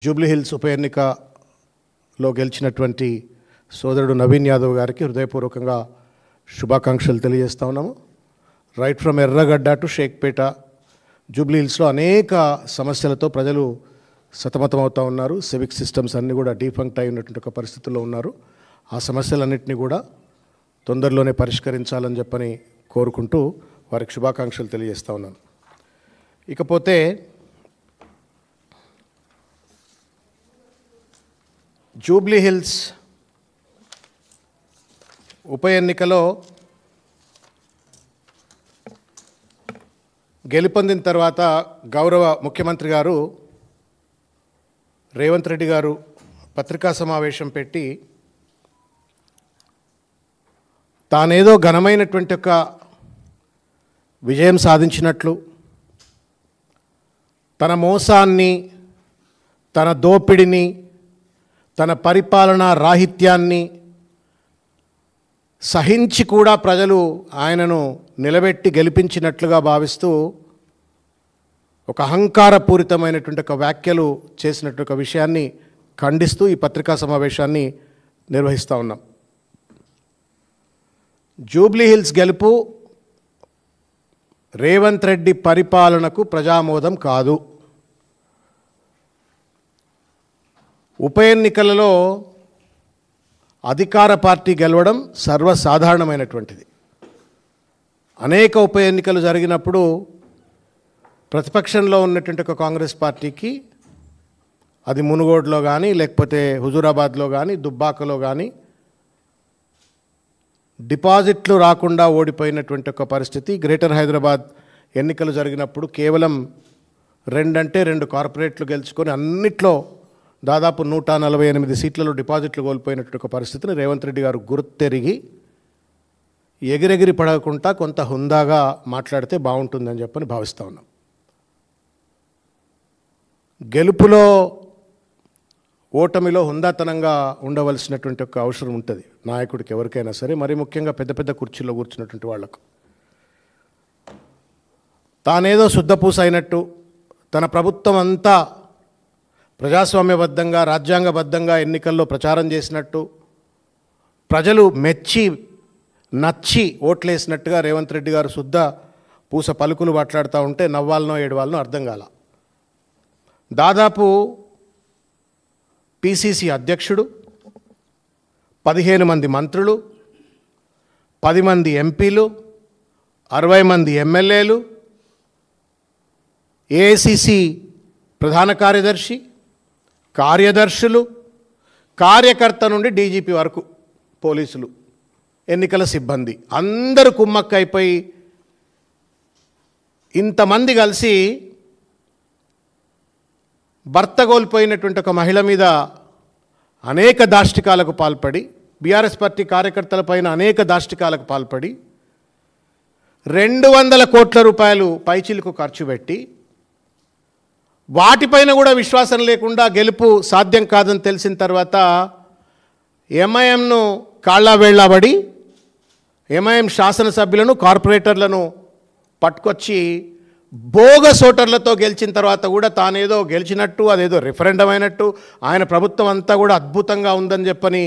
Jubilee hills ఉప ఎన్నికలో గెలిచినటువంటి సోదరుడు నవీన్ యాదవ్ గారికి హృదయపూర్వకంగా శుభాకాంక్షలు తెలియజేస్తా ఉన్నాము. రైట్ ఫ్రమ్ ఎర్రగడ్డ టు షేక్పేట జూబ్లీ హిల్స్లో అనేక సమస్యలతో ప్రజలు సతమతమవుతూ ఉన్నారు. సివిక్ సిస్టమ్స్ అన్నీ కూడా డీఫంక్ట్ అయి ఉన్నటువంటి ఒక పరిస్థితుల్లో ఉన్నారు. ఆ సమస్యలన్నింటినీ కూడా తొందరలోనే పరిష్కరించాలని చెప్పని కోరుకుంటూ వారికి శుభాకాంక్షలు తెలియజేస్తూ ఉన్నాను. ఇకపోతే జూబ్లీ హిల్స్ ఉప ఎన్నికలో గెలుపొందిన తర్వాత గౌరవ ముఖ్యమంత్రి గారు రేవంత్ రెడ్డి గారు పత్రికా సమావేశం పెట్టి తానేదో ఘనమైనటువంటి ఒక విజయం సాధించినట్లు, తన మోసాన్ని, తన దోపిడిని, తన పరిపాలనా రాహిత్యాన్ని సహించి కూడా ప్రజలు ఆయనను నిలబెట్టి గెలిపించినట్లుగా భావిస్తూ ఒక అహంకారపూరితమైనటువంటి ఒక వ్యాఖ్యలు చేసినట్టు ఒక విషయాన్ని ఖండిస్తూ ఈ పత్రికా సమావేశాన్ని నిర్వహిస్తూ ఉన్నాం. జూబ్లీ హిల్స్ గెలుపు రేవంత్ రెడ్డి పరిపాలనకు ప్రజామోదం కాదు. ఉప ఎన్నికలలో అధికార పార్టీ గెలవడం సర్వసాధారణమైనటువంటిది. అనేక ఉప ఎన్నికలు జరిగినప్పుడు ప్రతిపక్షంలో ఉన్నటువంటి ఒక కాంగ్రెస్ పార్టీకి, అది మునుగోడులో కానీ లేకపోతే హుజూరాబాద్లో కానీ దుబ్బాకలో కానీ డిపాజిట్లు రాకుండా ఓడిపోయినటువంటి ఒక పరిస్థితి. గ్రేటర్ హైదరాబాద్ ఎన్నికలు జరిగినప్పుడు కేవలం 2 కార్పొరేట్లు గెలుచుకొని అన్నిట్లో దాదాపు 148 సీట్లలో డిపాజిట్లు కోల్పోయినటువంటి ఒక పరిస్థితిని రేవంత్ రెడ్డి గారు గుర్తెరిగి ఎగిరెగిరి పడకుండా కొంత హుందాగా మాట్లాడితే బాగుంటుందని చెప్పని భావిస్తూ ఉన్నాం. గెలుపులో ఓటమిలో హుందాతనంగా ఉండవలసినటువంటి ఒక అవసరం ఉంటుంది నాయకుడికి, ఎవరికైనా సరే, మరి ముఖ్యంగా పెద్ద పెద్ద కుర్చీల్లో కూర్చున్నటువంటి వాళ్లకు. తానేదో శుద్ధపూస అయినట్టు, తన ప్రభుత్వం అంతా ప్రజాస్వామ్యబద్ధంగా రాజ్యాంగబద్ధంగా ఎన్నికల్లో ప్రచారం చేసినట్టు, ప్రజలు మెచ్చి నచ్చి ఓట్లేసినట్టుగా రేవంత్ రెడ్డి గారు శుద్ధ పూస పలుకులు మాట్లాడుతూ ఉంటే నవ్వాలనో ఏడవాలనో అర్థం కాల. దాదాపు పిసిసి అధ్యక్షుడు, 15 మంది మంత్రులు, 10 మంది ఎంపీలు, 60 మంది ఎమ్మెల్యేలు, ఏఐసిసి ప్రధాన కార్యదర్శి, కార్యదర్శులు, కార్యకర్త నుండి డీజీపీ వరకు పోలీసులు, ఎన్నికల సిబ్బంది అందరూ కుమ్మక్కైపోయి ఇంతమంది కలిసి భర్త కోల్పోయినటువంటి ఒక మహిళ మీద అనేక దాష్టికాలకు పాల్పడి, బీఆర్ఎస్ పార్టీ కార్యకర్తలపైన అనేక దాష్టికాలకు పాల్పడి 200 కోట్ల రూపాయలు పైచిలకు ఖర్చు పెట్టి వాటిపైన కూడా విశ్వాసం లేకుండా గెలుపు సాధ్యం కాదని తెలిసిన తర్వాత ఎంఐఎంను కాళ్ళ వేళ్ళబడి ఎంఐఎం శాసనసభ్యులను, కార్పొరేటర్లను పట్టుకొచ్చి బోగస్ ఓటర్లతో గెలిచిన తర్వాత కూడా తానేదో గెలిచినట్టు, అదేదో రిఫరెండం అయినట్టు, ఆయన ప్రభుత్వం అంతా కూడా అద్భుతంగా ఉందని చెప్పని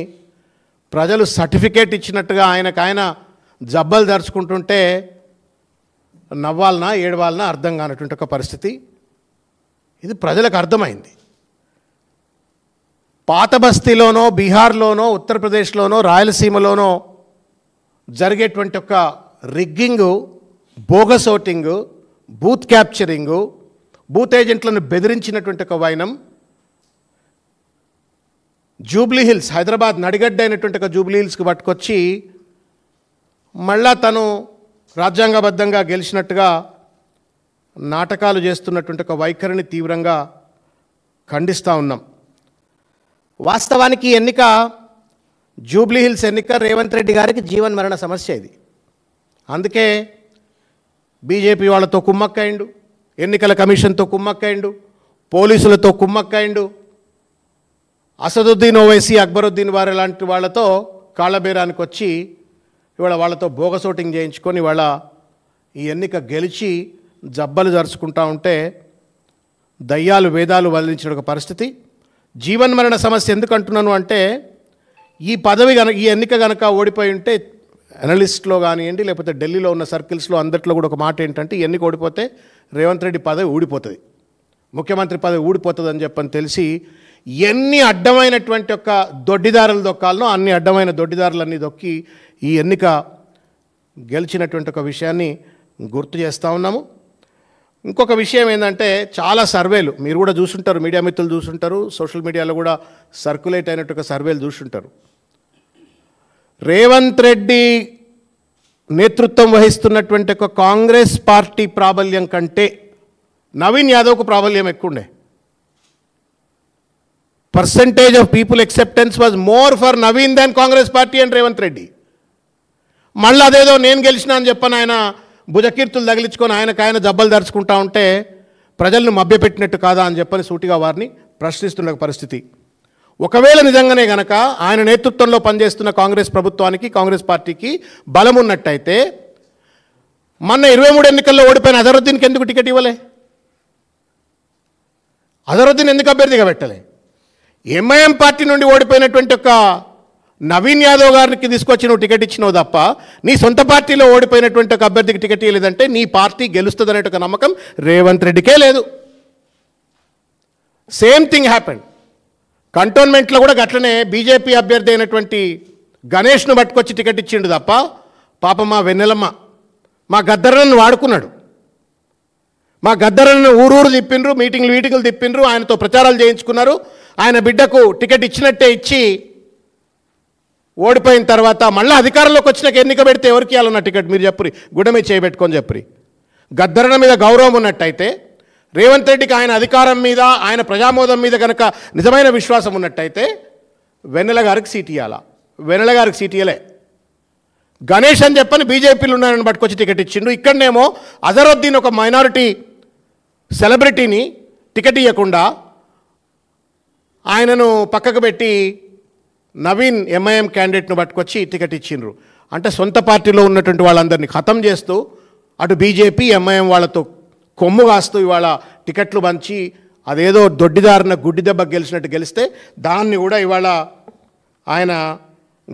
ప్రజలు సర్టిఫికేట్ ఇచ్చినట్టుగా ఆయన జబ్బలు దరుచుకుంటుంటే నవ్వాలనా ఏడవాలనా అర్థం కానటువంటి ఒక పరిస్థితి. ఇది ప్రజలకు అర్థమైంది. పాత బస్తీలోనో, బీహార్లోనో, ఉత్తరప్రదేశ్లోనో, రాయలసీమలోనో జరిగేటువంటి ఒక rigging, bogus voting, booth capturing, booth ఏజెంట్లను బెదిరించినటువంటి ఒక వైనం జూబ్లీ హిల్స్, హైదరాబాద్ నడిగడ్డ అయినటువంటి ఒక జూబ్లీ హిల్స్కి పట్టుకొచ్చి మళ్ళా తను రాజ్యాంగబద్ధంగా గెలిచినట్టుగా నాటకాలు చేస్తున్నటువంటి ఒక వైఖరిని తీవ్రంగా ఖండిస్తూ ఉన్నాం. వాస్తవానికి ఎన్నిక, జూబ్లీ హిల్స్ ఎన్నిక రేవంత్ రెడ్డి గారికి జీవన్ మరణ సమస్య ఇది. అందుకే బీజేపీ వాళ్ళతో కుమ్మక్కైండు, ఎన్నికల కమిషన్తో కుమ్మక్కైండు, పోలీసులతో కుమ్మక్కైండు, అసదుద్దీన్ ఓవైసీ, అక్బరుద్దీన్ వారి లాంటి వాళ్ళతో కాళ్ళబేరానికి వచ్చి ఇవాళ వాళ్ళతో బోగసోటింగ్ చేయించుకొని ఇవాళ ఈ ఎన్నిక గెలిచి జబ్బలు జరుచుకుంటూ ఉంటే దయ్యాలు వేదాలు వల్లించిన ఒక పరిస్థితి. జీవన్మరణ సమస్య ఎందుకు అంటున్నాను అంటే, ఈ పదవి ఈ ఎన్నిక కనుక ఓడిపోయి ఉంటే అనలిస్ట్లో కానివ్వండి, లేకపోతే ఢిల్లీలో ఉన్న సర్కిల్స్లో అందరిలో కూడా ఒక మాట ఏంటంటే, ఈ ఎన్నిక ఓడిపోతే రేవంత్ రెడ్డి పదవి ఊడిపోతుంది, ముఖ్యమంత్రి పదవి ఊడిపోతుంది అని చెప్పని తెలిసి ఎన్ని అడ్డమైనటువంటి ఒక దొడ్డిదారులు దొక్కాలనో అన్ని అడ్డమైన దొడ్డిదారులన్నీ దొక్కి ఈ ఎన్నిక గెలిచినటువంటి ఒక విషయాన్ని గుర్తు చేస్తూ ఉన్నాము. ఇంకొక విషయం ఏంటంటే, చాలా సర్వేలు మీరు కూడా చూసుంటారు, మీడియా మిత్రులు చూసుంటారు, సోషల్ మీడియాలో కూడా సర్క్యులేట్ అయినట్టు ఒక సర్వేలు చూసుంటారు. రేవంత్ రెడ్డి నేతృత్వం వహిస్తున్నటువంటి ఒక కాంగ్రెస్ పార్టీ ప్రాబల్యం కంటే నవీన్ యాదవ్కు ప్రాబల్యం ఎక్కువ ఉండే. Percentage of people acceptance was more for Naveen than Congress party and Revanth Reddy. మళ్ళీ అదేదో నేను గెలిచినా అని చెప్పని ఆయన భుజకీర్తులు తగిలించుకొని ఆయన జబ్బలు దరుచుకుంటా ఉంటే ప్రజలను మభ్యపెట్టినట్టు కాదా అని చెప్పని సూటిగా వారిని ప్రశ్నిస్తున్న పరిస్థితి. ఒకవేళ నిజంగానే గనక ఆయన నేతృత్వంలో పనిచేస్తున్న కాంగ్రెస్ ప్రభుత్వానికి, కాంగ్రెస్ పార్టీకి బలం ఉన్నట్టయితే మొన్న 23 ఎన్నికల్లో ఓడిపోయిన అజరుద్దీన్కి ఎందుకు టికెట్ ఇవ్వలే? అజరుద్దీన్ ఎందుకు అభ్యర్థిగా పెట్టలే? ఎంఐఎం పార్టీ నుండి ఓడిపోయినటువంటి ఒక నవీన్ యాదవ్ గారికి తీసుకొచ్చి నువ్వు టికెట్ ఇచ్చినావు తప్ప నీ సొంత పార్టీలో ఓడిపోయినటువంటి ఒక అభ్యర్థికి టికెట్ ఇవ్వలేదంటే నీ పార్టీ గెలుస్తుంది అనేట నమ్మకం రేవంత్ రెడ్డికే లేదు. సేమ్ థింగ్ హ్యాపెండ్ కంటోన్మెంట్లో కూడా గట్లనే. బీజేపీ అభ్యర్థి అయినటువంటి గణేష్ను పట్టుకొచ్చి టికెట్ ఇచ్చిండు తప్ప పాప మా వెన్నెలమ్మ మా గద్దరను వాడుకున్నాడు. మా గద్దరను ఊరూరు తిప్పిండ్రు, మీటింగ్లు తిప్పిండ్రు, ఆయనతో ప్రచారాలు చేయించుకున్నారు. ఆయన బిడ్డకు టికెట్ ఇచ్చినట్టే ఇచ్చి ఓడిపోయిన తర్వాత మళ్ళీ అధికారంలోకి వచ్చినాక ఎన్నిక పెడితే ఎవరికి ఇవ్వాలన్న టికెట్ మీరు చెప్పురి, గుడ్డమే చేయబెట్టుకొని చెప్పురి. గద్దరన మీద గౌరవం ఉన్నట్టయితే, రేవంత్ రెడ్డికి ఆయన అధికారం మీద, ఆయన ప్రజామోదం మీద కనుక నిజమైన విశ్వాసం ఉన్నట్టయితే వెన్నెల గారికి సీట్ ఇవ్వాలా? వెన్నెల గారికి సీట్ ఇవ్వలే. గణేష్ అని చెప్పని బీజేపీలు ఉన్నారని పట్టుకొచ్చి టికెట్ ఇచ్చిండు. ఇక్కడనేమో అజరుద్దీన్ ఒక మైనారిటీ సెలబ్రిటీని టికెట్ ఇవ్వకుండా ఆయనను పక్కకు పెట్టి నవీన్ ఎంఐఎం క్యాండిడేట్ను పట్టుకొచ్చి టికెట్ ఇచ్చిండ్రు. అంటే సొంత పార్టీలో ఉన్నటువంటి వాళ్ళందరినీ ఖతం చేస్తూ అటు బీజేపీ ఎంఐఎం వాళ్ళతో కొమ్ము కాస్తూ ఇవాళ టికెట్లు పంచి అదేదో దొడ్డిదారిన గుడ్డి దెబ్బ గెలిచినట్టు గెలిస్తే దాన్ని కూడా ఇవాళ ఆయన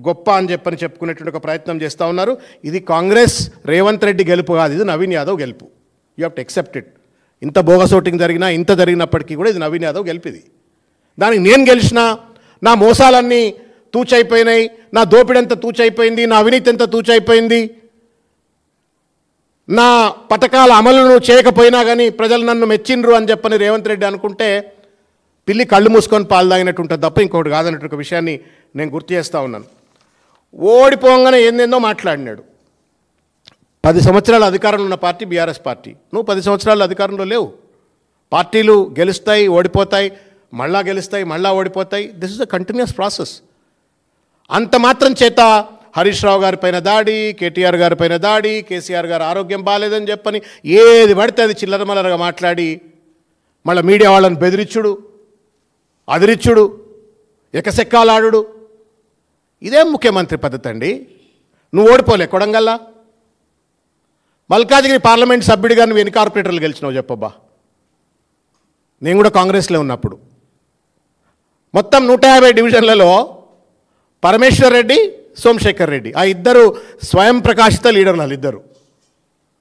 గొప్ప అని చెప్పుకునేటువంటి ఒక ప్రయత్నం చేస్తూ ఉన్నారు. ఇది కాంగ్రెస్ రేవంత్ రెడ్డి గెలుపు కాదు, ఇది నవీన్ యాదవ్ గెలుపు. You have to accept it. ఇంత బోగస్ ఓటింగ్ జరిగినా, ఇంత జరిగినప్పటికీ కూడా ఇది నవీన్ యాదవ్ గెలుపు. ఇది దానికి నేను గెలిచినా నా మోసాలన్నీ తూచైపోయినాయి, నా దోపిడంతా తూచైపోయింది, నా అవినీతి అంతా తూచైపోయింది, నా పథకాల అమలును చేయకపోయినా కానీ ప్రజలు నన్ను మెచ్చిండ్రు అని చెప్పని రేవంత్ రెడ్డి అనుకుంటే పిల్లి కళ్ళు మూసుకొని పాలు తాగినట్టు ఉంటుంది తప్ప ఇంకొకటి కాదన్నట్టు ఒక విషయాన్ని నేను గుర్తు చేస్తూ ఉన్నాను. ఓడిపోగానే ఏందేందో మాట్లాడినాడు. 10 సంవత్సరాల అధికారంలో ఉన్న పార్టీ బీఆర్ఎస్ పార్టీ. నువ్వు 10 సంవత్సరాల అధికారంలో లేవు. పార్టీలు గెలుస్తాయి, ఓడిపోతాయి, మళ్ళా గెలుస్తాయి, మళ్ళా ఓడిపోతాయి. This is a continuous process. అంత మాత్రం చేత హరీష్ రావు గారి పైన దాడి, కేటీఆర్ గారి పైన దాడి, కేసీఆర్ గారు ఆరోగ్యం బాగాలేదని చెప్పని ఏది పడితే అది చిల్లరమల్లరగా మాట్లాడి మళ్ళీ మీడియా వాళ్ళని బెదిరించుడు, అదిరిచ్చుడు, ఎకసెక్కాలాడు. ఇదేం ముఖ్యమంత్రి పద్ధతి అండి? నువ్వు ఓడిపోలే కొడంగల్లా, మల్కాజిగిరి పార్లమెంట్ సభ్యుడిగా నువ్వు ఎన్ని కార్పొరేటర్లు గెలిచినావు చెప్పబ్బా? నేను కూడా కాంగ్రెస్లో ఉన్నప్పుడు మొత్తం 150 డివిజన్లలో పరమేశ్వర్ రెడ్డి, సోమశేఖర్ రెడ్డి ఆ ఇద్దరు స్వయం ప్రకాశిత లీడర్లు. వాళ్ళిద్దరు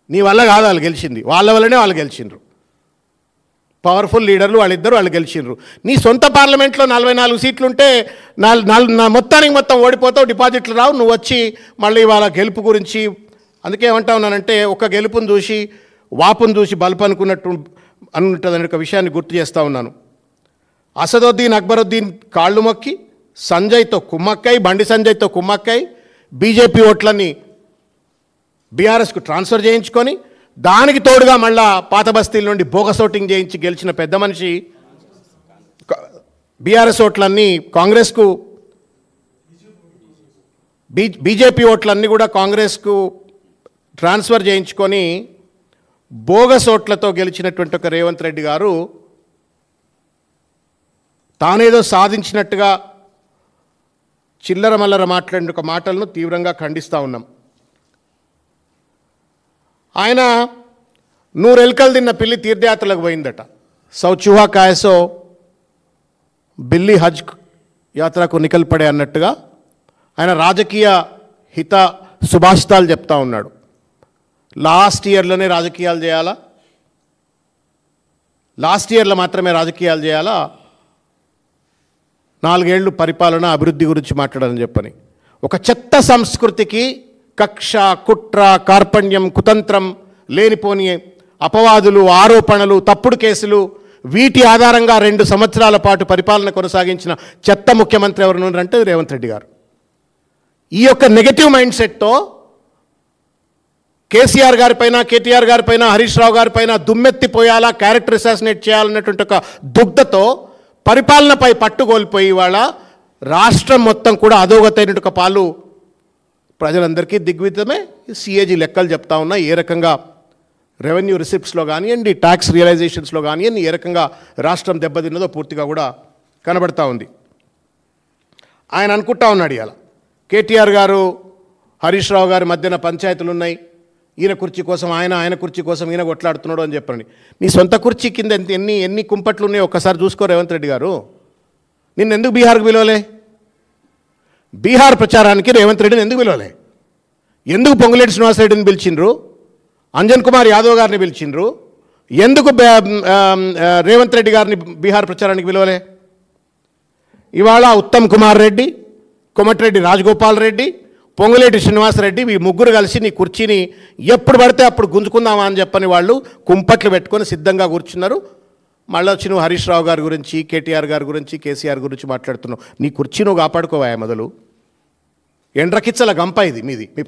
నీ వల్ల కాదు వాళ్ళు గెలిచింది, వాళ్ళ వల్లనే వాళ్ళు గెలిచిండ్రు. పవర్ఫుల్ లీడర్లు వాళ్ళిద్దరు, వాళ్ళు గెలిచిండ్రు. నీ సొంత పార్లమెంట్లో 44 సీట్లుంటే మొత్తానికి మొత్తం ఓడిపోతావు, డిపాజిట్లు రావు. నువ్వు వచ్చి మళ్ళీ వాళ్ళ గెలుపు గురించి అందుకే ఏమంటా ఉన్నానంటే, ఒక గెలుపును చూసి వాపును చూసి బల్పు అనుంటుందనే ఒక విషయాన్ని గుర్తు చేస్తూ ఉన్నాను. అసదుద్దీన్ అక్బరుద్దీన్ కాళ్ళు మొక్కి సంజయ్తో కుమ్మక్కై, బండి సంజయ్తో కుమ్మక్కై బీజేపీ ఓట్లన్నీ బీఆర్ఎస్కు ట్రాన్స్ఫర్ చేయించుకొని దానికి తోడుగా మళ్ళా పాత బస్తీల నుండి బోగస్ ఓటింగ్ చేయించి గెలిచిన పెద్ద మనిషి. బీఆర్ఎస్ ఓట్లన్నీ కాంగ్రెస్కు, బీజేపీ ఓట్లన్నీ కూడా కాంగ్రెస్కు ట్రాన్స్ఫర్ చేయించుకొని బోగస్ ఓట్లతో గెలిచినటువంటి ఒక రేవంత్ రెడ్డి గారు తానేదో సాధించినట్టుగా చిల్లర మల్లర మాట్లాడిన ఒక మాటలను తీవ్రంగా ఖండిస్తూ ఉన్నాం. ఆయన 100 ఎలుకలు తిన్న పిల్లి తీర్థయాత్రలకు పోయిందట. సౌ చూహా కాయసో బిల్లి హజ్ యాత్రకు నికల్ పడే అన్నట్టుగా ఆయన రాజకీయ హిత సుభాషితాలు చెప్తా ఉన్నాడు. లాస్ట్ ఇయర్లోనే రాజకీయాలు చేయాలా, లాస్ట్ ఇయర్లో మాత్రమే రాజకీయాలు చేయాలా, 4 ఏళ్ళు పరిపాలన అభివృద్ధి గురించి మాట్లాడాలని చెప్పని ఒక చెత్త సంస్కృతికి కక్ష, కుట్ర, కార్పణ్యం, కుతంత్రం, లేనిపోని అపవాదులు, ఆరోపణలు, తప్పుడు కేసులు, వీటి ఆధారంగా 2 సంవత్సరాల పాటు పరిపాలన కొనసాగించిన చెత్త ముఖ్యమంత్రి ఎవరు అంటే రేవంత్ రెడ్డి గారు. ఈ యొక్క negative mind సెట్తో KCR గారిపైన, KTR గారిపైన, Harish Rao గారిపైన దుమ్మెత్తిపోయాలా, character assassinate చేయాలన్నటువంటి ఒక దుగ్ధతో పరిపాలనపై పట్టుకోల్పోయి ఇవాళ రాష్ట్రం మొత్తం కూడా అధోగతైన ఒక పాలు ప్రజలందరికీ దిగ్విజమే. సిఏజీ లెక్కలు చెప్తా ఉన్నా ఏ రకంగా రెవెన్యూ రిసిప్ట్స్లో కానివ్వండి, ట్యాక్స్ రియలైజేషన్స్లో కానివ్వండి ఏ రకంగా రాష్ట్రం దెబ్బతిన్నదో పూర్తిగా కూడా కనబడతా ఉంది. ఆయన అనుకుంటా ఉన్నాడు ఇవాళ కేటీఆర్ గారు, హరీష్ రావు గారి మధ్యన పంచాయతీలు ఉన్నాయి, ఈయన కుర్చీ కోసం ఆయన కుర్చీ కోసం ఈయన కొట్లాడుతున్నాడు అని చెప్పండి. నీ సొంత కుర్చీ కింద ఎన్ని కుంపట్లు ఉన్నాయో ఒక్కసారి చూసుకో రేవంత్ రెడ్డి గారు. నిన్ను ఎందుకు బీహార్కి పిలవలే? బీహార్ ప్రచారానికి రేవంత్ రెడ్డిని ఎందుకు పిలవలే? ఎందుకు పొంగులేటి శ్రీనివాసరెడ్డిని పిలిచిండ్రు, అంజన్ కుమార్ యాదవ్ గారిని పిలిచిండ్రు, ఎందుకు రేవంత్ రెడ్డి గారిని బీహార్ ప్రచారానికి పిలవలే? ఇవాళ ఉత్తమ్ కుమార్ రెడ్డి, కోమటిరెడ్డి రాజగోపాల్ రెడ్డి, పొంగులేటి శ్రీనివాసరెడ్డి ఈ ముగ్గురు కలిసి నీ కుర్చీని ఎప్పుడు పడితే అప్పుడు గుంజుకుందామా అని చెప్పని వాళ్ళు కుంపట్లు పెట్టుకొని సిద్ధంగా కూర్చున్నారు. మళ్ళీ వచ్చి నువ్వు హరీష్ రావు గారి గురించి, కేటీఆర్ గారి గురించి, కేసీఆర్ గురించి మాట్లాడుతున్నావు. నీ కుర్చీ నువ్వు కాపాడుకోవా మొదలు. ఎండ్రకిచ్చల గంప ఇది మీది, మీ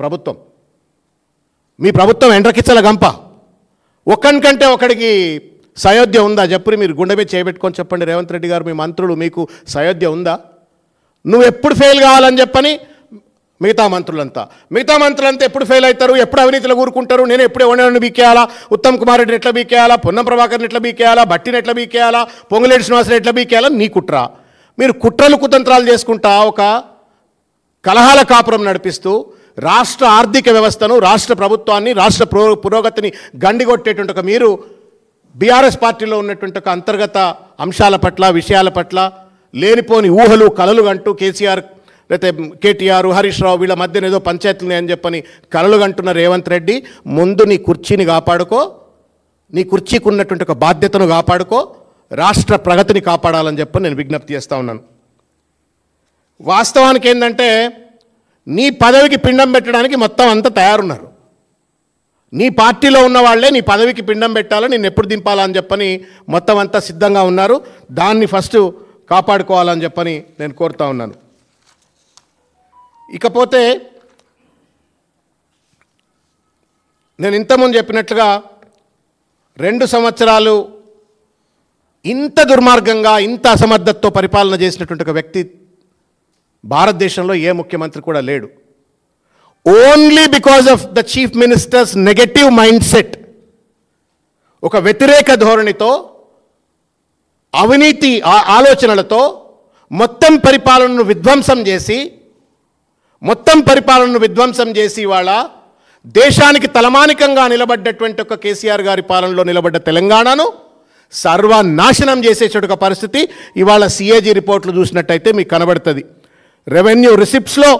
ప్రభుత్వం ఎండ్రకిచ్చల గంప. ఒక్కనికంటే ఒకడికి సయోధ్య ఉందా చెప్పుని మీరు గుండె మీద చేయబెట్టుకొని చెప్పండి. రేవంత్ రెడ్డి గారు, మీ మంత్రులు, మీకు సయోధ్య ఉందా? నువ్వు ఎప్పుడు ఫెయిల్ కావాలని చెప్పని మిగతా మంత్రులంతా ఎప్పుడు ఫెయిల్ అవుతారు, ఎప్పుడు అవినీతిలో కూరుకుంటారు, నేను ఎప్పుడు ఎవరిని బీకేయాలా, ఉత్తమ్ కుమార్ రెడ్డిని ఎట్లా బీకేయాలా, పొన్నం ప్రభాకర్ని ఎట్లా బీకేయాలా, భట్టిని ఎట్లా బీకేయాలా, పొంగులేటి శ్రీనివాసరెడ్డి ఎట్లా బీకేయాలా, నీ కుట్ర. మీరు కుట్రలు కుతంత్రాలు చేసుకుంటా ఒక కలహాల కాపురం నడిపిస్తూ రాష్ట్ర ఆర్థిక వ్యవస్థను, రాష్ట్ర ప్రభుత్వాన్ని, రాష్ట్ర పురోగతిని గండిగొట్టేటువంటి ఒక మీరు బీఆర్ఎస్ పార్టీలో ఉన్నటువంటి ఒక అంతర్గత అంశాల పట్ల, విషయాల పట్ల లేనిపోని ఊహలు, కలలు కంటూ కేసీఆర్ లేకపోతే కేటీఆర్, హరీష్ రావు వీళ్ళ మధ్యన ఏదో పంచాయతీలు అని చెప్పని కలలు కంటున్న రేవంత్ రెడ్డి, ముందు నీ కుర్చీని కాపాడుకో, నీ కుర్చీకి ఉన్నటువంటి ఒక బాధ్యతను కాపాడుకో, రాష్ట్ర ప్రగతిని కాపాడాలని చెప్పని నేను విజ్ఞప్తి చేస్తూ ఉన్నాను. వాస్తవానికి ఏంటంటే నీ పదవికి పిండం పెట్టడానికి మొత్తం అంతా తయారున్నారు. నీ పార్టీలో ఉన్న వాళ్ళే నీ పదవికి పిండం పెట్టాలని, నిన్ను ఎప్పుడు దింపాలని చెప్పని మొత్తం అంతా సిద్ధంగా ఉన్నారు. దాన్ని ఫస్ట్ కాపాడుకోవాలని చెప్పని నేను కోరుతా ఉన్నాను. ఇకపోతే నేను ఇంతకుముందు చెప్పినట్లుగా 2 సంవత్సరాలు ఇంత దుర్మార్గంగా, ఇంత అసమర్థతతో పరిపాలన చేసినటువంటి ఒక వ్యక్తి భారతదేశంలో ఏ ముఖ్యమంత్రి కూడా లేడు. Only because of the chief ministers negative mind set, ఒక వ్యతిరేక ధోరణితో, అవినీతి ఆలోచనలతో మొత్తం పరిపాలనను విధ్వంసం చేసి ఇవాళ దేశానికి తలమానికంగా నిలబడ్డటువంటి ఒక కేసీఆర్ గారి పాలనలో నిలబడ్డ తెలంగాణను సర్వనాశనం చేసేటువంటి పరిస్థితి ఇవాళ సిఏజీ రిపోర్ట్లు చూసినట్టయితే మీకు కనబడుతుంది. రెవెన్యూ రిసిప్ట్స్లో,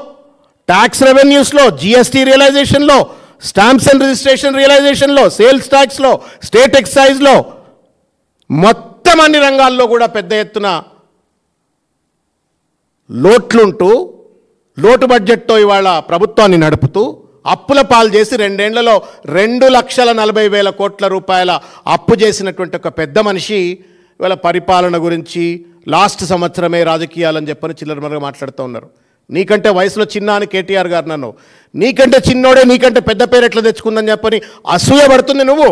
ట్యాక్స్ రెవెన్యూస్లో, జిఎస్టీ రియలైజేషన్లో, స్టాంప్స్ అండ్ రిజిస్ట్రేషన్ రియలైజేషన్లో, సేల్స్ ట్యాక్స్లో, స్టేట్ ఎక్సైజ్లో, మొత్తం అన్ని రంగాల్లో కూడా పెద్ద ఎత్తున లోటు బడ్జెట్తో ఇవాళ ప్రభుత్వాన్ని నడుపుతూ అప్పుల పాలు చేసి 2 ఏళ్లలో 2,40,40,000 కోట్ల రూపాయల అప్పు చేసినటువంటి ఒక పెద్ద మనిషి ఇవాళ పరిపాలన గురించి లాస్ట్ సంవత్సరమే రాజకీయాలని చెప్పని చిల్లరమరగా మాట్లాడుతూ ఉన్నారు. నీకంటే వయసులో చిన్న అని కేటీఆర్ గారు నన్ను, నీకంటే చిన్నోడే నీకంటే పెద్ద పేరు ఎట్లా తెచ్చుకుందని చెప్పని అసూయపడుతుంది నువ్వు.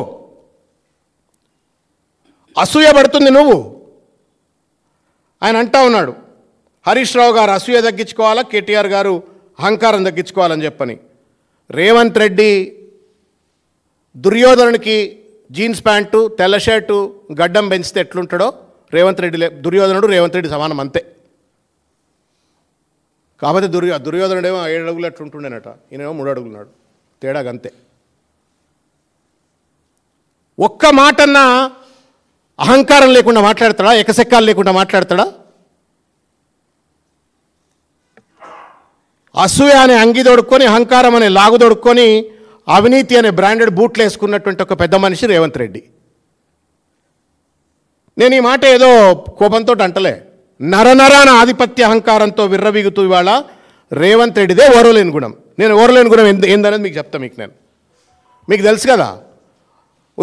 ఆయన అంటా ఉన్నాడు హరీష్ రావు గారు అసూయ తగ్గించుకోవాలా, కేటీఆర్ గారు అహంకారం తగ్గించుకోవాలని చెప్పని. రేవంత్ రెడ్డి దుర్యోధనునికి జీన్స్ ప్యాంటు, తెల్ల షర్టు, గడ్డం పెంచితే ఎట్లుంటాడో దుర్యోధనుడు రేవంత్ రెడ్డి సమానం అంతే. కాబట్టి దుర్యోధనుడేమో 7 అడుగులు అట్లుంటుండేనట, ఈయనేమో 3 అడుగులున్నాడు, తేడాగా అంతే. ఒక్క మాటన్నా అహంకారం లేకుండా మాట్లాడతాడా, ఎకసెక్కాలు లేకుండా మాట్లాడతాడా? అసూయ అనే అంగి దొడుక్కొని, అహంకారం అనే లాగు దొడుక్కొని, అవినీతి అనే బ్రాండెడ్ బూట్లు వేసుకున్నటువంటి ఒక పెద్ద మనిషి రేవంత్ రెడ్డి. నేను ఈ మాట ఏదో కోపంతో అంటలే, నరనరాన ఆధిపత్య అహంకారంతో విర్రవీగుతూ ఇవాళ రేవంత్ రెడ్డిదే ఓర్వలేని గుణం. నేను ఓర్వలేని గుణం ఏందనేది మీకు చెప్తాను. మీకు తెలుసు కదా,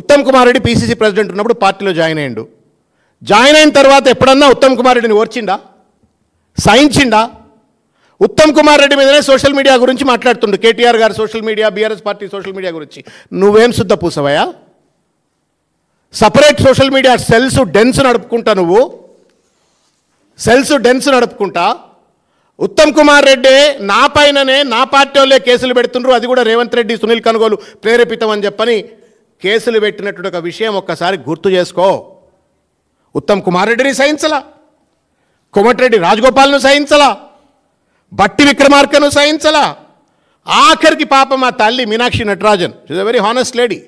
ఉత్తమ్ కుమార్ రెడ్డి పీసీసీ ప్రెసిడెంట్ ఉన్నప్పుడు పార్టీలో జాయిన్ అయ్యిండు. జాయిన్ అయిన తర్వాత ఎప్పుడన్నా ఉత్తమ్ కుమార్ రెడ్డిని ఓర్చిండా, సహించిండా? ఉత్తమ్ కుమార్ రెడ్డి మీదనే సోషల్ మీడియా గురించి మాట్లాడుతుండు. కేటీఆర్ గారు social media, BRS party social media గురించి. నువ్వేం శుద్ధ పూసవయా? Separate social media cells dens నడుపుకుంటా, నువ్వు సెల్స్ డెన్స్ నడుపుకుంటా. ఉత్తమ్ కుమార్ రెడ్డి నా పైననే, నా పార్టీ వాళ్ళే కేసులు పెడుతుండ్రు, అది కూడా రేవంత్ రెడ్డి, సునీల్ కనుగోలు ప్రేరేపితం అని చెప్పని కేసులు పెట్టినటువంటి ఒక విషయం ఒక్కసారి గుర్తు చేసుకో. ఉత్తమ్ కుమార్ రెడ్డిని సహించలా, కోమటిరెడ్డి రాజగోపాల్ను సహించలా, బట్టి విక్రమార్కను సహించలా, ఆఖరికి పాప మా తల్లి Meenakshi Natarajan, she's a very honest lady.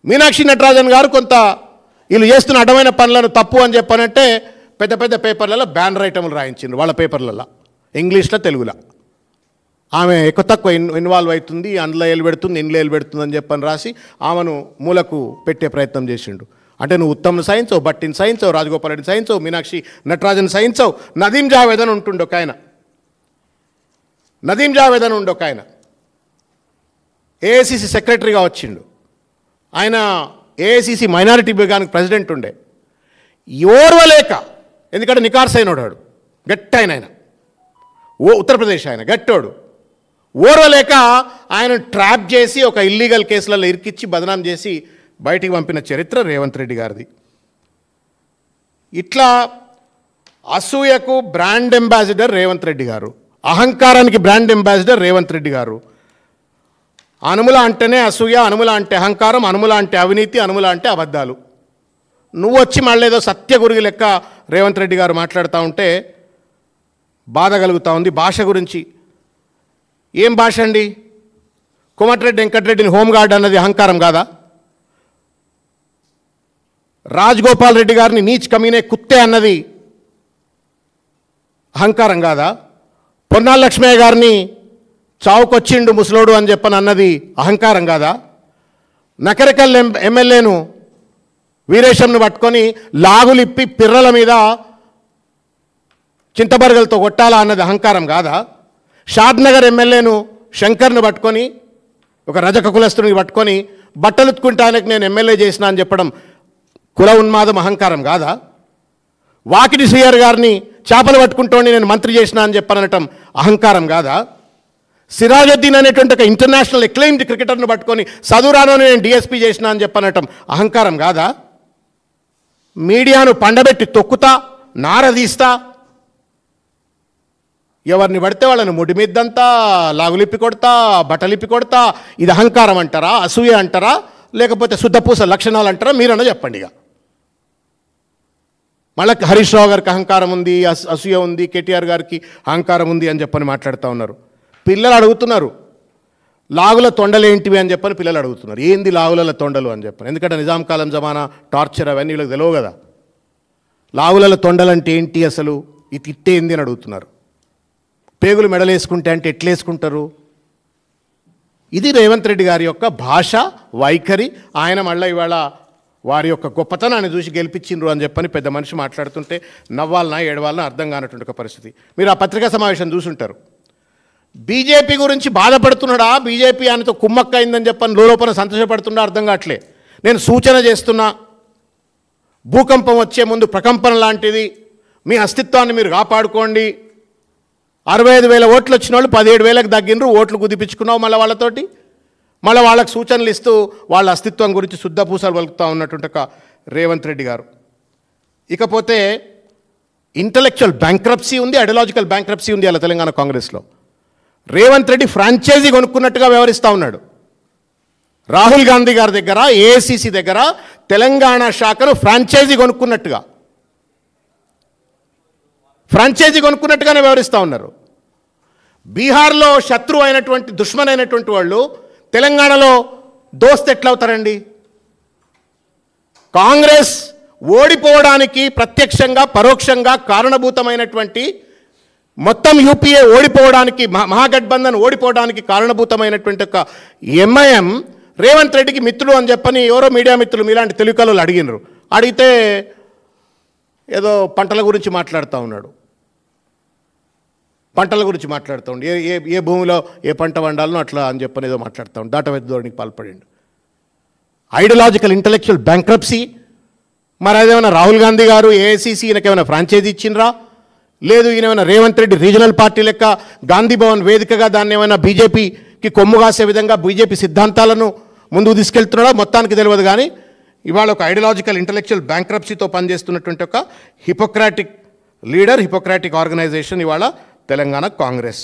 Meenakshi Natarajan గారు కొంత వీళ్ళు చేస్తున్న అడ్డమైన పనులను తప్పు అని చెప్పనంటే పెద్ద పెద్ద పేపర్లలో బ్యానర్ ఐటములు రాయించిండ్రు, వాళ్ళ పేపర్లలో, ఇంగ్లీష్లో, తెలుగులో. ఆమె ఎక్కువ తక్కువ ఇన్వాల్వ్ అవుతుంది, అందులో ఏలు పెడుతుంది, ఇంట్లో ఏలు పెడుతుంది అని చెప్పని రాసి ఆమెను మూలకు పెట్టే ప్రయత్నం చేసిండు. అంటే నువ్వు ఉత్తమ్ను సహించవు, బట్టిని సహించవు, రాజగోపాల్ రెడ్డిని సహించవు, మీనాక్షి నటరాజన్ సహించవు. నదీం జావేద్ అని ఉంటుండే ఒక ఆయన, నదీం జావేద్ అని ఉండే ఒక ఆయన ఏఐసిసి సెక్రటరీగా వచ్చిండు. ఆయన ఏఐసిసి మైనారిటీ విభాగానికి ప్రెసిడెంట్ ఉండే. ఓర్వలేక, ఎందుకంటే నికార్సైనోడాడు, గట్టైన ఆయన, ఉత్తరప్రదేశ్ ఆయన, గట్టోడు. ఓర్వలేక ఆయన ట్రాప్ చేసి ఒక ఇల్లీగల్ కేసులలో ఇరికిచ్చి బదనాం చేసి బయటికి పంపిన చరిత్ర రేవంత్ రెడ్డి గారిది. ఇట్లా అసూయకు బ్రాండ్ అంబాసిడర్ రేవంత్ రెడ్డి గారు, అహంకారానికి బ్రాండ్ అంబాసిడర్ రేవంత్ రెడ్డి గారు. అనుముల అంటేనే అసూయ, అనుముల అంటే అహంకారం, అనుముల అంటే అవినీతి, అనుముల అంటే అబద్ధాలు. నువ్వు వచ్చి మళ్ళీ ఏదో సత్యగురుగి లెక్క రేవంత్ రెడ్డి గారు మాట్లాడుతూ ఉంటే బాధ కలుగుతూ ఉంది. భాష గురించి ఏం భాష అండి? కోమటిరెడ్డి వెంకటరెడ్డిని హోంగార్డ్ అన్నది అహంకారం కాదా? రాజగోపాల్ రెడ్డి గారిని నీచ్ కమీనే కుత్తే అన్నది అహంకారం కాదా? పొన్నాల లక్ష్మయ్య గారిని చావుకొచ్చిండు ముసలోడు అని చెప్పని అన్నది అహంకారం కాదా? నకరికల్ ఎమ్మెల్యేను వీరేశంను పట్టుకొని లాగులిప్పి పిర్రల మీద చింతబరగలతో కొట్టాలా అన్నది అహంకారం కాదా? షాద్నగర్ ఎమ్మెల్యేను శంకర్ను పట్టుకొని, ఒక రజక కులస్తుని పట్టుకొని బట్టలుత్తుకుంటానికి నేను ఎమ్మెల్యే చేసిన అని చెప్పడం కుల ఉన్మాదం అహంకారం కాదా? వాకిటి శ్రీయర్ గారిని చేపలు పట్టుకుంటోని నేను మంత్రి చేసిన అని చెప్పనటం అహంకారం కాదా? సిరాజుద్దీన్ అనేటువంటి ఒక ఇంటర్నేషనల్ ఎక్లైమ్డ్ క్రికెటర్ను పట్టుకొని చదువురానోని నేను డిఎస్పీ చేసిన అని చెప్పనటం అహంకారం కాదా? మీడియాను పండబెట్టి తొక్కుతా, నారదీస్తా, ఎవరిని పడితే వాళ్ళని ముడిమిద్దంతా, లాగులిప్పి కొడతా, బట్టలిప్పి కొడతా, ఇది అహంకారం అంటారా, అసూయ అంటారా, లేకపోతే శుద్ధపూస లక్షణాలు అంటారా? మీరన్నా చెప్పండి. ఇక మళ్ళీ హరీష్ రావు గారికి అహంకారం ఉంది, అసూయ ఉంది, కేటీఆర్ గారికి అహంకారం ఉంది అని చెప్పని మాట్లాడుతూ ఉన్నారు. పిల్లలు అడుగుతున్నారు లాగుల తొండలు ఏంటివి అని చెప్పని పిల్లలు అడుగుతున్నారు. ఏంది లాగుల తొండలు అని చెప్పని? ఎందుకంటే నిజాం కాలం జమానా, టార్చర్ అవన్నీ వీళ్ళకి తెలియవు కదా. లాగుల తొండలు అంటే ఏంటి అసలు, ఇది తిట్టేంది అని అడుగుతున్నారు. పేగులు మెడలేసుకుంటే అంటే ఎట్లేసుకుంటారు? ఇది రేవంత్ రెడ్డి గారి యొక్క భాష వైఖరి. ఆయన మళ్ళీ ఇవాళ వారి యొక్క గొప్పతనాన్ని చూసి గెలిపించిండ్రు అని చెప్పని పెద్ద మనిషి మాట్లాడుతుంటే నవ్వాలనా ఏడవాలనా అర్థం కానటువంటి ఒక పరిస్థితి. మీరు ఆ పత్రికా సమావేశం చూసుంటారు. బీజేపీ గురించి బాధపడుతున్నాడా, బీజేపీ ఆయనతో కుమ్మక్కయిందని చెప్పని లోపల సంతోషపడుతున్నా అర్థం కావట్లే. నేను సూచన చేస్తున్నా, భూకంపం వచ్చే ముందు ప్రకంపన లాంటిది, మీ అస్తిత్వాన్ని మీరు కాపాడుకోండి. 65,000 ఓట్లు వచ్చిన వాళ్ళు 17,000కి తగ్గినరు, ఓట్లు కుదిపించుకున్నావు మళ్ళీ వాళ్ళతోటి. మళ్ళీ వాళ్ళకి సూచనలు ఇస్తూ వాళ్ళ అస్తిత్వం గురించి శుద్ధపూసలు పలుకుతూ ఉన్నటువంటి ఒక రేవంత్ రెడ్డి గారు. ఇకపోతే ఇంటలెక్చువల్ బ్యాంక్రప్సీ ఉంది, ఐడియాలజికల్ బ్యాంక్రప్సీ ఉంది అలా తెలంగాణ కాంగ్రెస్లో. రేవంత్ రెడ్డి ఫ్రాంచైజీ కొనుక్కున్నట్టుగా వ్యవహరిస్తూ ఉన్నాడు. రాహుల్ గాంధీ గారి దగ్గర, ఏఐసిసి దగ్గర తెలంగాణ శాఖను ఫ్రాంచైజీ కొనుక్కున్నట్టుగానే వ్యవహరిస్తూ ఉన్నారు. బీహార్లో శత్రువు అయినటువంటి, దుష్మన్ అయినటువంటి వాళ్ళు తెలంగాణలో దోస్త్ ఎట్లవుతారండి? కాంగ్రెస్ ఓడిపోవడానికి ప్రత్యక్షంగా పరోక్షంగా కారణభూతమైనటువంటి మొత్తం యూపీఏ ఓడిపోవడానికి మహాగఠబంధన్ ఓడిపోవడానికి కారణభూతమైనటువంటి ఒక ఎంఐఎం రేవంత్ రెడ్డికి మిత్రుడు అని చెప్పని ఎవరో మీడియా మిత్రులు మీలాంటి తెలుగు కళలు అడిగినారు. అడిగితే ఏదో పంటల గురించి మాట్లాడుతూ ఉన్నాడు. పంటల గురించి మాట్లాడుతూ ఉండి ఏ భూమిలో ఏ పంట వండాలనో అట్లా అని చెప్పని ఏదో మాట్లాడుతూ ఉండి దాటవేత ధోరణికి పాల్పడిండు. Ideological intellectual bankruptcy. మరి అదేమైనా రాహుల్ గాంధీ గారు ఏఐసిసి ఈయనకేమైనా ఫ్రాంచైజీ ఇచ్చిండ్రా? లేదు ఈయన ఏమైనా రేవంత్ రెడ్డి రీజనల్ పార్టీ లెక్క గాంధీ భవన్ వేదికగా దాన్ని ఏమైనా బీజేపీకి కొమ్ము కాసే విధంగా బీజేపీ సిద్ధాంతాలను ముందుకు తీసుకెళ్తున్నాడా? మొత్తానికి తెలియదు. కానీ ఇవాళ ఒక ఐడియాలజికల్ ఇంటలెక్చువల్ బ్యాంక్రప్సీతో పనిచేస్తున్నటువంటి ఒక హిపోక్రాటిక్ లీడర్, హిపోక్రాటిక్ ఆర్గనైజేషన్ ఇవాళ తెలంగాణ కాంగ్రెస్.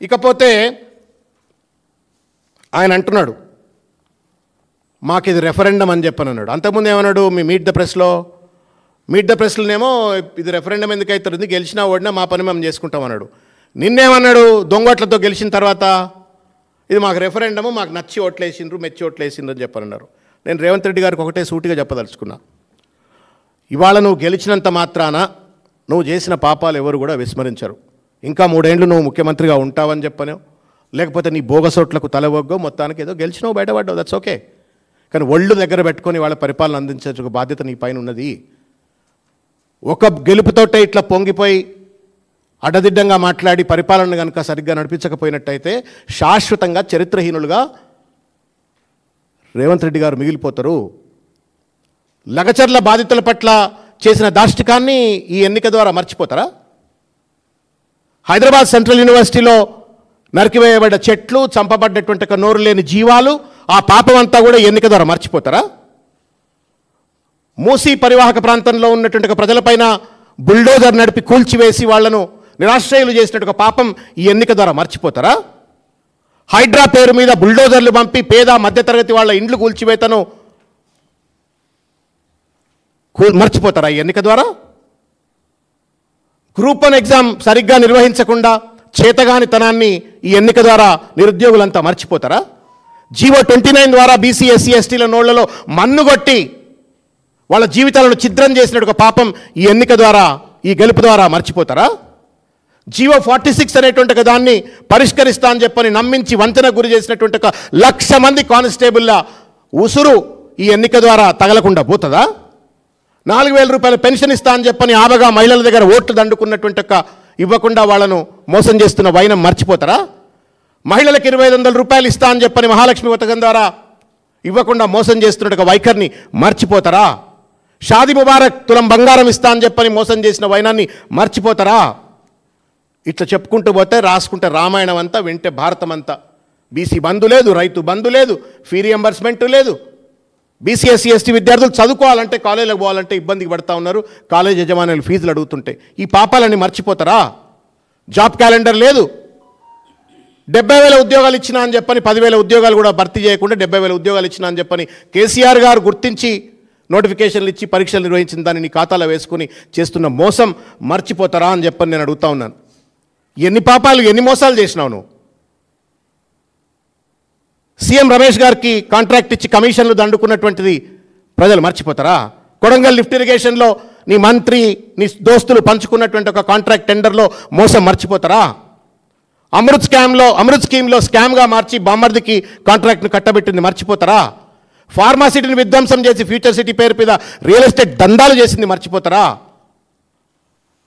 ఇకపోతే ఆయన అంటున్నాడు మాకు ఇది రెఫరెండం అని చెప్పని అన్నాడు. అంతకుముందు ఏమన్నాడు మీ మీట్ ద ప్రెస్లోనేమో ఇది రెఫరెండం ఎందుకు అవుతుంది, గెలిచినా ఓడినా మా పని మేము చేసుకుంటాం అన్నాడు. నిన్నేమన్నాడు దొంగోట్లతో గెలిచిన తర్వాత ఇది మాకు రెఫరెండము, మాకు నచ్చి ఓట్లేసిండ్రు, మెచ్చి ఓట్లేసిండ్రు అని చెప్పనన్నారు. నేను రేవంత్ రెడ్డి గారికి ఒకటే సూటిగా చెప్పదలుచుకున్నా, ఇవాళ నువ్వు గెలిచినంత మాత్రాన నువ్వు చేసిన పాపాలు ఎవరు కూడా విస్మరించరు. ఇంకా 3 ఏళ్ళు నువ్వు ముఖ్యమంత్రిగా ఉంటావని చెప్పను, లేకపోతే నీ బోగసోట్లకు తలవగ్గో, మొత్తానికి ఏదో గెలిచినావు బయటపడ్డావు, దట్స్ ఓకే. కానీ ఒళ్ళు దగ్గర పెట్టుకొని వాళ్ళ పరిపాలన అందించే ఒక బాధ్యత నీ పైన ఉన్నది. ఒక గెలుపుతోటే ఇట్లా పొంగిపోయి అడ్డదిడ్డంగా మాట్లాడి పరిపాలన కనుక సరిగ్గా నడిపించకపోయినట్టయితే శాశ్వతంగా చరిత్రహీనులుగా రేవంత్ రెడ్డి గారు మిగిలిపోతారు. లగచర్ల బాధితుల పట్ల చేసిన దాష్టికాన్ని ఈ ఎన్నిక ద్వారా మర్చిపోతారా? హైదరాబాద్ సెంట్రల్ యూనివర్సిటీలో నరికివేయబడ్డ చెట్లు, చంపబడ్డటువంటి ఒక నోరు లేని జీవాలు, ఆ పాపం అంతా కూడా ఎన్నిక ద్వారా మర్చిపోతారా? మూసీ పరివాహక ప్రాంతంలో ఉన్నటువంటి ప్రజలపైన బుల్డోజర్ నడిపి కూల్చివేసి వాళ్లను నిరాశ్రయులు చేసినట్టు ఒక పాపం ఈ ఎన్నిక ద్వారా మర్చిపోతారా? హైడ్రా పేరు మీద బుల్డోజర్లు పంపి పేద మధ్యతరగతి వాళ్ళ ఇండ్లు కూల్చివేతను మర్చిపోతారా ఈ ఎన్నిక ద్వారా? గ్రూప్ 1 ఎగ్జామ్ సరిగ్గా నిర్వహించకుండా చేతగానితనాన్ని ఈ ఎన్నిక ద్వారా నిరుద్యోగులంతా మర్చిపోతారా? జీవో 29 ద్వారా బీసీ ఎస్సీ ఎస్టీల నోళ్లలో మన్నుగొట్టి వాళ్ళ జీవితాలను ఛిద్రం చేసినట్టు ఒక పాపం ఈ ఎన్నిక ద్వారా, ఈ గెలుపు ద్వారా మర్చిపోతారా? జీవో 46 అనేటువంటి దాన్ని పరిష్కరిస్తా అని చెప్పని నమ్మించి వంతెన గురి చేసినటువంటి 1,00,000 మంది కానిస్టేబుల్ల ఉసురు ఈ ఎన్నిక ద్వారా తగలకుండా పోతుందా? 4,000 రూపాయల పెన్షన్ ఇస్తా అని చెప్పని ఆబగా మహిళల దగ్గర ఓట్లు దండుకున్నటువంటి ఇవ్వకుండా వాళ్ళను మోసం చేస్తున్న వైనం మర్చిపోతారా? మహిళలకు 2,500 రూపాయలు ఇస్తా అని చెప్పని మహాలక్ష్మి పథకం ద్వారా ఇవ్వకుండా మోసం చేస్తున్న వైఖరిని మర్చిపోతారా? షాదీ ముబారక్ తులం బంగారం ఇస్తా అని చెప్పని మోసం చేసిన వైనాన్ని మర్చిపోతారా? ఇట్లా చెప్పుకుంటూ పోతే రాసుకుంటే రామాయణం అంతా, వింటే భారతం అంతా. బీసీ బంధు లేదు, రైతు బంధు లేదు, ఫీ రియంబర్స్మెంట్ లేదు. బీసీ ఎస్సీ ఎస్టీ విద్యార్థులు చదువుకోవాలంటే, కాలేజీలకు పోవాలంటే ఇబ్బందికి పడుతూ ఉన్నారు. కాలేజ్ యజమానులు ఫీజులు అడుగుతుంటే ఈ పాపాలన్నీ మర్చిపోతారా? జాబ్ క్యాలెండర్ లేదు. 70,000 ఉద్యోగాలు ఇచ్చినా అని చెప్పని 10,000 ఉద్యోగాలు కూడా భర్తీ చేయకుండా 70,000 ఉద్యోగాలు ఇచ్చినా అని చెప్పని కేసీఆర్ గారు గుర్తించి నోటిఫికేషన్లు ఇచ్చి పరీక్షలు నిర్వహించిన దాన్ని నీ ఖాతాలో వేసుకుని చేస్తున్న మోసం మర్చిపోతారా అని చెప్పని నేను అడుగుతా ఉన్నాను. ఎన్ని పాపాలు, ఎన్ని మోసాలు చేసినావు నువ్వు? సీఎం రమేష్ గారికి కాంట్రాక్ట్ ఇచ్చి కమిషన్లు దండుకున్నటువంటిది ప్రజలు మర్చిపోతారా? కొడంగల్ లిఫ్ట్ ఇరిగేషన్లో నీ మంత్రి, నీ దోస్తులు పంచుకున్నటువంటి ఒక కాంట్రాక్ట్ టెండర్లో మోసం మర్చిపోతారా? అమృత్ స్కీమ్లో స్కామ్గా మార్చి బామ్మర్దికి కాంట్రాక్ట్ను కట్టబెట్టింది మర్చిపోతారా? ఫార్మాసిటీని విధ్వంసం చేసి ఫ్యూచర్ సిటీ పేరు మీద రియల్ ఎస్టేట్ దందాలు చేసింది మర్చిపోతారా?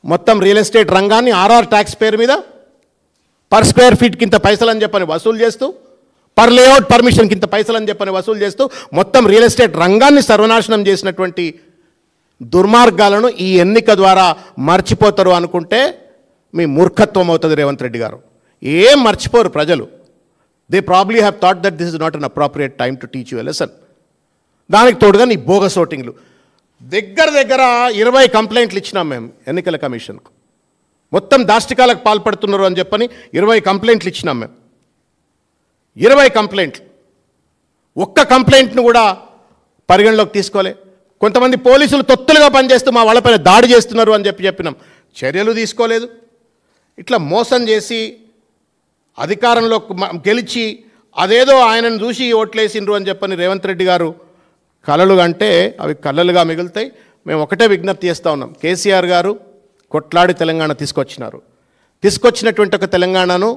మొత్తం రియల్ ఎస్టేట్ రంగాన్ని ఆర్ఆర్ ట్యాక్స్ పేరు మీద పర్ స్క్వేర్ ఫీట్ కింత పైసలు అని చెప్పని వసూలు చేస్తూ, పర్ లేఅవుట్ పర్మిషన్ కింత పైసలు అని చెప్పని వసూలు చేస్తూ మొత్తం రియల్ ఎస్టేట్ రంగాన్ని సర్వనాశనం చేసినటువంటి దుర్మార్గాలను ఈ ఎన్నిక ద్వారా మర్చిపోతారు అనుకుంటే మీ మూర్ఖత్వం అవుతుంది రేవంత్ రెడ్డి గారు. ఏం మర్చిపోరు ప్రజలు. They probably have thought that this is not an appropriate time to teach you a lesson. దానికి తోడుగా నీ బోగస్ ఓటింగ్లు. దగ్గర 20 కంప్లైంట్లు ఇచ్చినాం మేము ఎన్నికల కమిషన్కు. మొత్తం దాష్టికాలకు పాల్పడుతున్నారు అని చెప్పని 20 కంప్లైంట్లు ఇచ్చినాం మేము. 20 కంప్లైంట్లు. ఒక్క కంప్లైంట్ను కూడా పరిగణలోకి తీసుకోలే. కొంతమంది పోలీసులు తొత్తులుగా పనిచేస్తూ మా వాళ్ళపైన దాడి చేస్తున్నారు అని చెప్పినాం. చర్యలు తీసుకోలేదు. ఇట్లా మోసం చేసి అధికారంలో గెలిచి అదేదో ఆయనను చూసి ఓట్లేసిండ్రు అని చెప్పని రేవంత్ రెడ్డి గారు కలలు అంటే అవి కలలుగా మిగులుతాయి. మేము ఒకటే విజ్ఞప్తి చేస్తూ ఉన్నాం. కేసీఆర్ గారు కొట్లాడి తెలంగాణ తీసుకొచ్చినటువంటి ఒక తెలంగాణను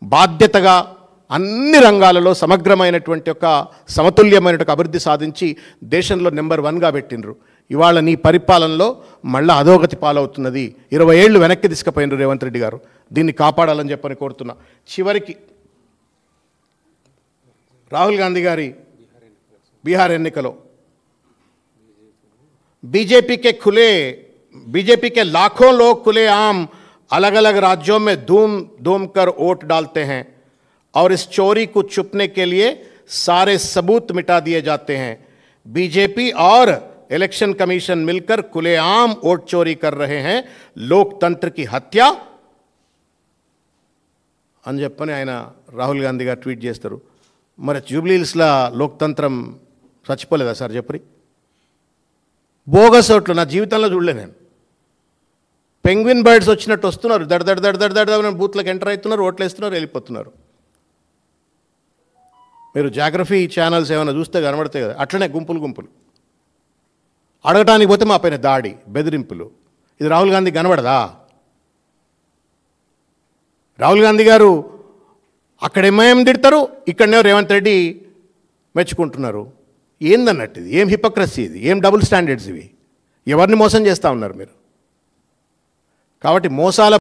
బాధ్యతగా అన్ని రంగాలలో సమగ్రమైనటువంటి ఒక సమతుల్యమైన అభివృద్ధి సాధించి దేశంలో నెంబర్ 1గా పెట్టినరు. ఇవాళ నీ పరిపాలనలో మళ్ళీ అధోగతి పాలవుతున్నది. 20 ఏళ్ళు వెనక్కి తీసుకుపోయినరు రేవంత్ రెడ్డి గారు. దీన్ని కాపాడాలని చెప్పని కోరుతున్నా. చివరికి రాహుల్ గాంధీ గారి బీహార్ ఎన్నికలో बीजेपी के लाखों लोग खुलेआम अलग अलग राज्यों में धूम कर वोट डालते हैं और इस चोरी को छुपने के लिए सारे सबूत मिटा दिए जाते हैं. बीजेपी और इलेक्शन कमीशन मिलकर खुलेआम वोट चोरी कर रहे हैं. लोकतंत्र की हत्या అని చెప్పని ఆయన రాహుల్ గాంధీ గారు ట్వీట్ చేస్తారు. మరి జూబ్లీహిల్స్లో లోక్తంత్రం చచ్చిపోలేదా సార్? చెప్పరి బోగస్ ఓట్లు నా జీవితంలో చూడలే నేను. పెంగ్విన్ బర్డ్స్ వచ్చినట్టు వస్తున్నారు, దడ బూత్లకు ఎంటర్ అవుతున్నారు, ఓట్లు వేస్తున్నారు, వెళ్ళిపోతున్నారు. మీరు జాగ్రఫీ ఛానల్స్ ఏమైనా చూస్తే కనబడతాయి కదా, అట్లనే గుంపులు అడగటానికి పోతే మా పైన దాడి, బెదిరింపులు. ఇది రాహుల్ గాంధీ కనబడదా? రాహుల్ గాంధీ గారు అక్కడేమేం తిడతారు, ఇక్కడనే రేవంత్ రెడ్డి మెచ్చుకుంటున్నారు. ఏందన్నట్టు ఇది? ఏం హిపోక్రసీ ఇది? ఏం డబుల్ స్టాండర్డ్స్ ఇవి? ఎవరిని మోసం చేస్తూ ఉన్నారు మీరు? కాబట్టి మోసాల